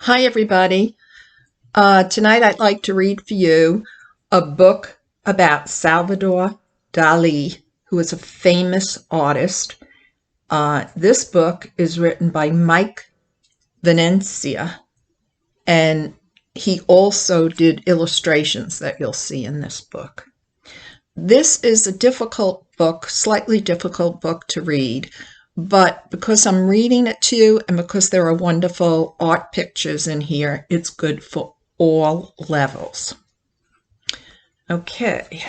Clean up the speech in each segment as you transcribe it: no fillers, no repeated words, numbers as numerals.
Hi, everybody. Tonight I'd like to read for you a book about Salvador Dali, who is a famous artist. This book is written by Mike Venezia, and he also did illustrations that you'll see in this book. This is a difficult book, slightly difficult book to read, but because I'm reading it to you and because there are wonderful art pictures in here, it's good for all levels. Okay.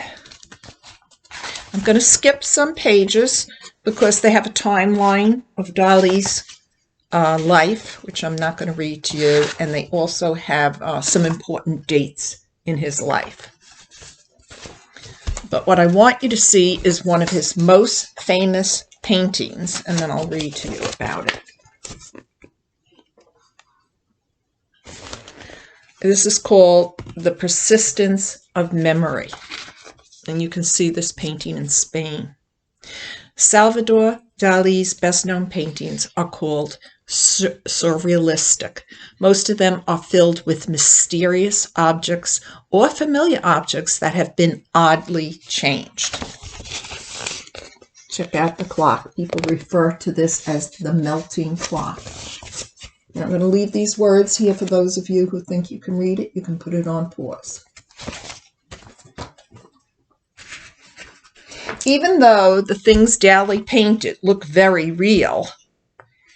I'm going to skip some pages because they have a timeline of Dali's life, which I'm not going to read to you, and they also have some important dates in his life. But what I want you to see is one of his most famous paintings, and then I'll read to you about it. This is called The Persistence of Memory, and you can see this painting in Spain. Salvador Dali's best-known paintings are called surrealistic. Most of them are filled with mysterious objects or familiar objects that have been oddly changed. Check out the clock. People refer to this as the melting clock. And I'm going to leave these words here for those of you who think you can read it. You can put it on pause. Even though the things Dali painted look very real,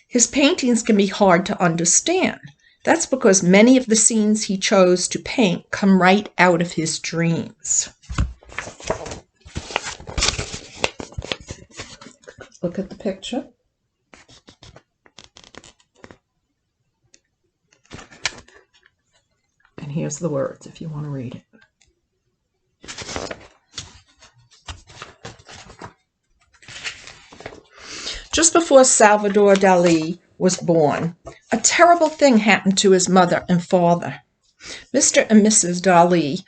his paintings can be hard to understand. That's because many of the scenes he chose to paint come right out of his dreams. Look at the picture. And here's the words if you want to read it. Just before Salvador Dali was born, a terrible thing happened to his mother and father. Mr. and Mrs. Dali's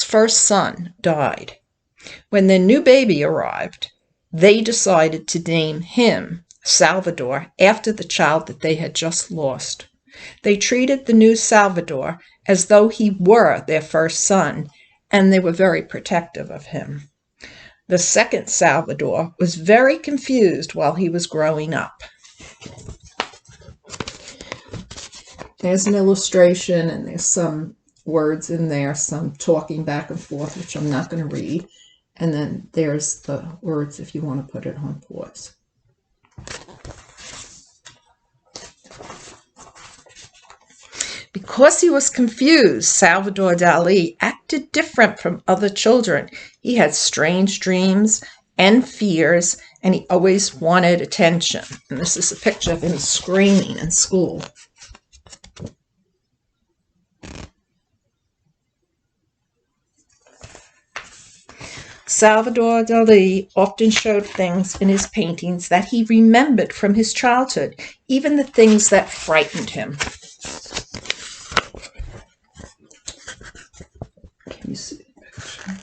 first son died. When their new baby arrived, they decided to name him, Salvador, after the child that they had just lost. They treated the new Salvador as though he were their first son, and they were very protective of him. The second Salvador was very confused while he was growing up. There's an illustration, and there's some words in there, some talking back and forth, which I'm not going to read. And then there's the words if you want to put it on pause. Because he was confused, Salvador Dali acted different from other children. He had strange dreams and fears, and he always wanted attention. And this is a picture of him screaming in school. Salvador Dali often showed things in his paintings that he remembered from his childhood, even the things that frightened him. Can you see the picture?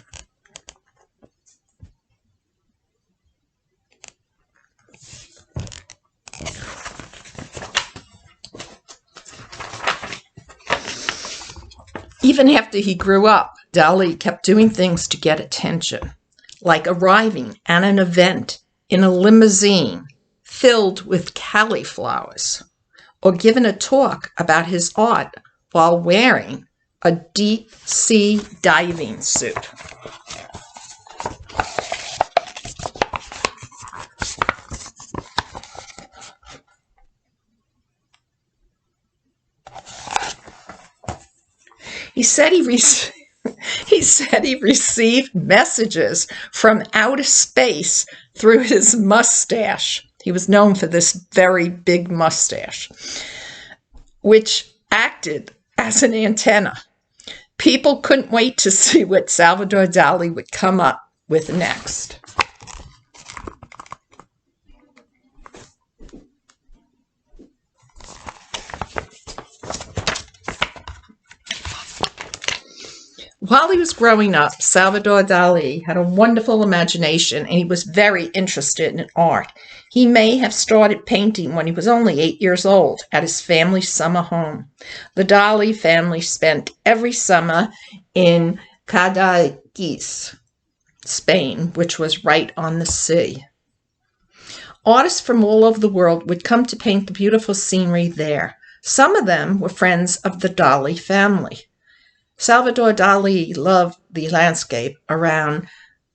Even after he grew up, Dali kept doing things to get attention, like arriving at an event in a limousine filled with cauliflowers, or giving a talk about his art while wearing a deep-sea diving suit. He said he received messages from outer space through his mustache. He was known for this very big mustache, which acted as an antenna. People couldn't wait to see what Salvador Dali would come up with next. While he was growing up, Salvador Dali had a wonderful imagination, and he was very interested in art. He may have started painting when he was only 8 years old at his family's summer home. The Dali family spent every summer in Cadaqués, Spain, which was right on the sea. Artists from all over the world would come to paint the beautiful scenery there. Some of them were friends of the Dali family. Salvador Dali loved the landscape around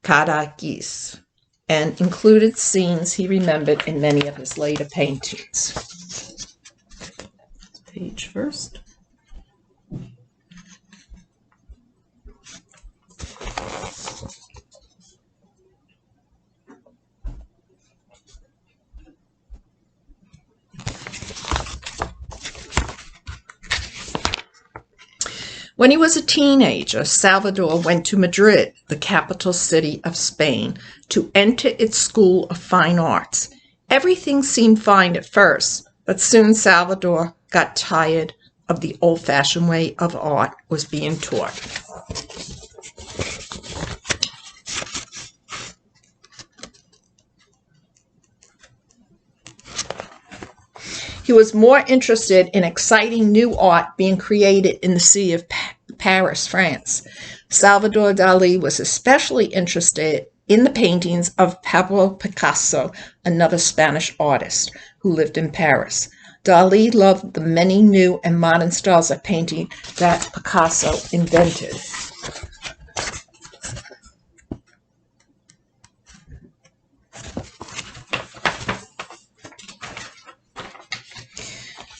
Cadaqués and included scenes he remembered in many of his later paintings. Page first. When he was a teenager, Salvador went to Madrid, the capital city of Spain, to enter its School of Fine Arts. Everything seemed fine at first, but soon Salvador got tired of the old-fashioned way of art was being taught. He was more interested in exciting new art being created in the city of Paris, France. Salvador Dali was especially interested in the paintings of Pablo Picasso, another Spanish artist who lived in Paris. Dali loved the many new and modern styles of painting that Picasso invented.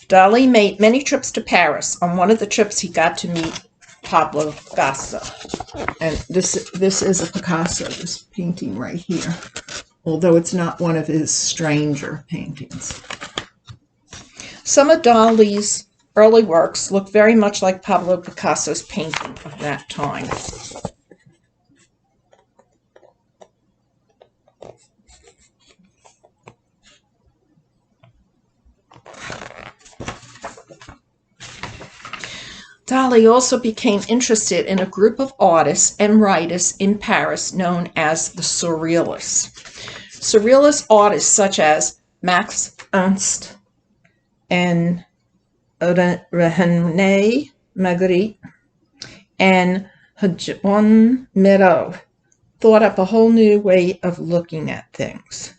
Dali made many trips to Paris. On one of the trips, he got to meet Pablo Picasso. And this is a Picasso, this painting right here, although it's not one of his stranger paintings. Some of Dali's early works look very much like Pablo Picasso's painting of that time. Dali also became interested in a group of artists and writers in Paris known as the surrealists. Surrealist artists such as Max Ernst and René Magritte and Juan Miró thought up a whole new way of looking at things.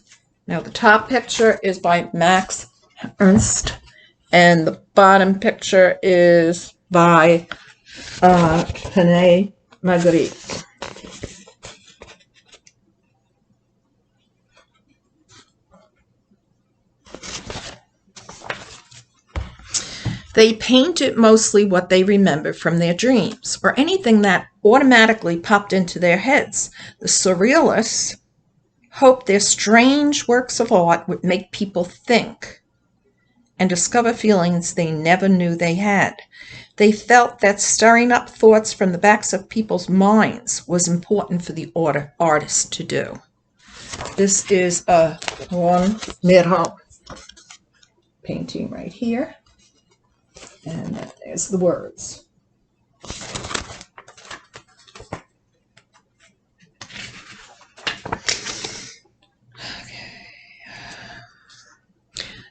Now the top picture is by Max Ernst and the bottom picture is by René Magritte. They painted mostly what they remembered from their dreams, or anything that automatically popped into their heads. The surrealists hoped their strange works of art would make people think and discover feelings they never knew they had. They felt that stirring up thoughts from the backs of people's minds was important for the artist to do. This is a Juan Miró painting right here. And there's the words.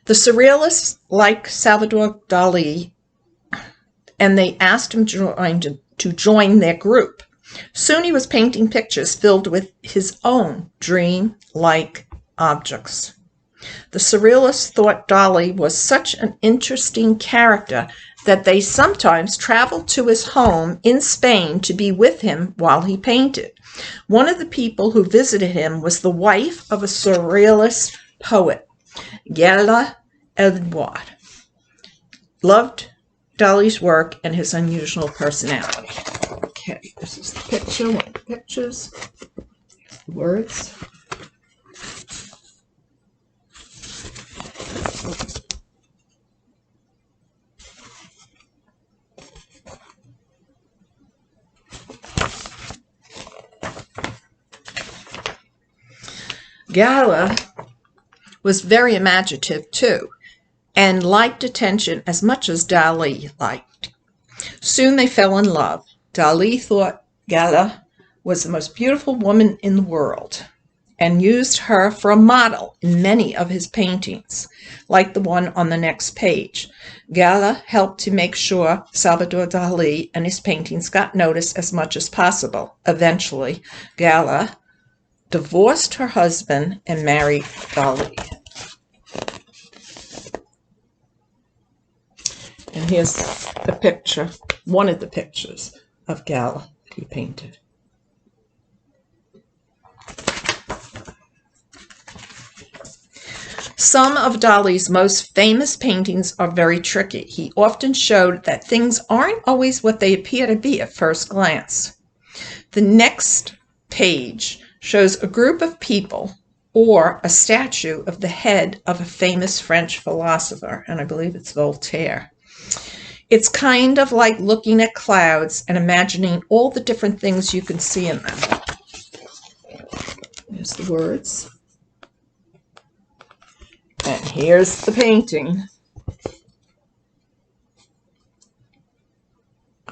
The surrealists liked Salvador Dali, and they asked him to join their group. Soon he was painting pictures filled with his own dream-like objects. The surrealists thought Dali was such an interesting character that they sometimes traveled to his home in Spain to be with him while he painted. One of the people who visited him was the wife of a surrealist poet, Gala Edouard. Loved Dali's work and his unusual personality. Okay, this is the picture, one of the pictures, the words. Gala was very imaginative too, and liked attention as much as Dali liked. Soon they fell in love. Dali thought Gala was the most beautiful woman in the world, and used her for a model in many of his paintings, like the one on the next page. Gala helped to make sure Salvador Dali and his paintings got noticed as much as possible. Eventually, Gala divorced her husband and married Dali. And here's the picture, one of the pictures of Gala he painted. Some of Dali's most famous paintings are very tricky. He often showed that things aren't always what they appear to be at first glance. The next page shows a group of people or a statue of the head of a famous French philosopher, and I believe it's Voltaire. It's kind of like looking at clouds and imagining all the different things you can see in them. There's the words. And here's the painting.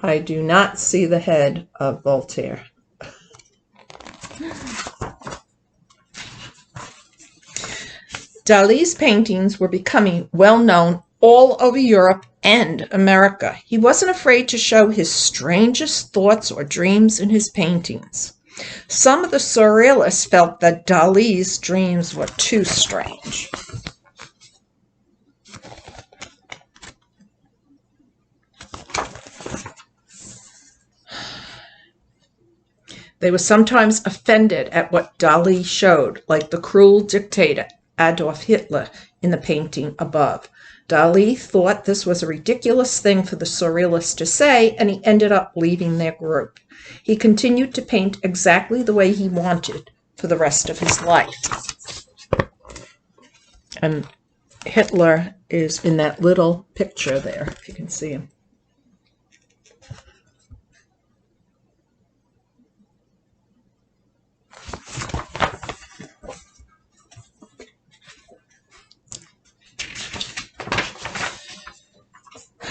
I do not see the head of Voltaire. Dali's paintings were becoming well known all over Europe and America. He wasn't afraid to show his strangest thoughts or dreams in his paintings. Some of the surrealists felt that Dali's dreams were too strange. They were sometimes offended at what Dali showed, like the cruel dictator Adolf Hitler in the painting above. Dali thought this was a ridiculous thing for the surrealists to say, and he ended up leaving their group. He continued to paint exactly the way he wanted for the rest of his life. And Hitler is in that little picture there, if you can see him.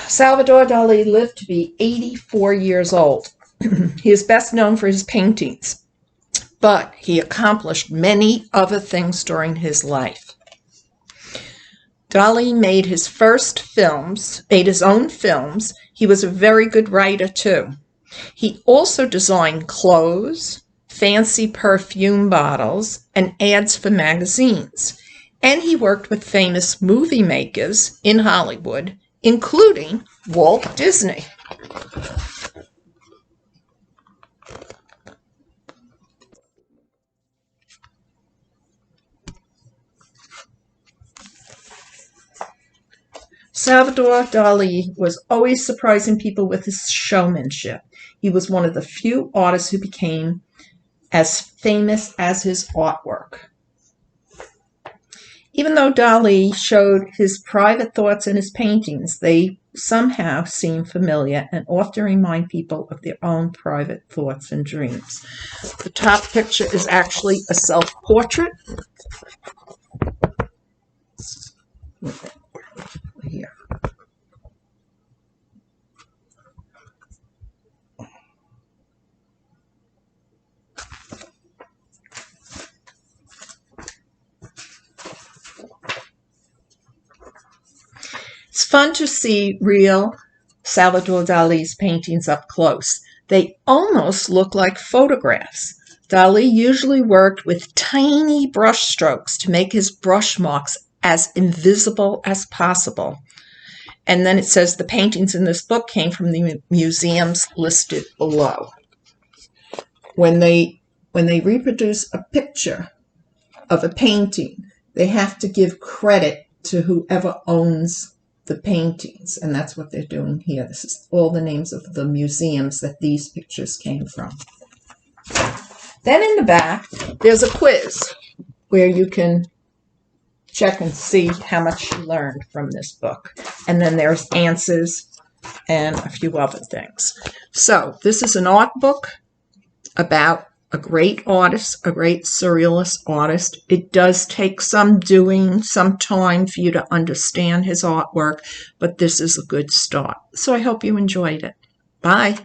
Salvador Dali lived to be 84 years old. He is best known for his paintings, but he accomplished many other things during his life. Dali made his own films. He was a very good writer too. He also designed clothes, fancy perfume bottles, and ads for magazines. And he worked with famous movie makers in Hollywood, including Walt Disney. Salvador Dali was always surprising people with his showmanship. He was one of the few artists who became as famous as his artwork. Even though Dali showed his private thoughts in his paintings, they somehow seem familiar and often remind people of their own private thoughts and dreams. The top picture is actually a self-portrait. Here. It's fun to see real Salvador Dali's paintings up close. They almost look like photographs. Dali usually worked with tiny brush strokes to make his brush marks as invisible as possible. And then it says the paintings in this book came from the museums listed below. When they reproduce a picture of a painting, they have to give credit to whoever owns the paintings, and that's what they're doing here. This is all the names of the museums that these pictures came from. Then in the back, there's a quiz where you can check and see how much you learned from this book. And then there's answers and a few other things. So this is an art book about a great artist, a great surrealist artist. It does take some doing, some time for you to understand his artwork, but this is a good start. So I hope you enjoyed it. Bye.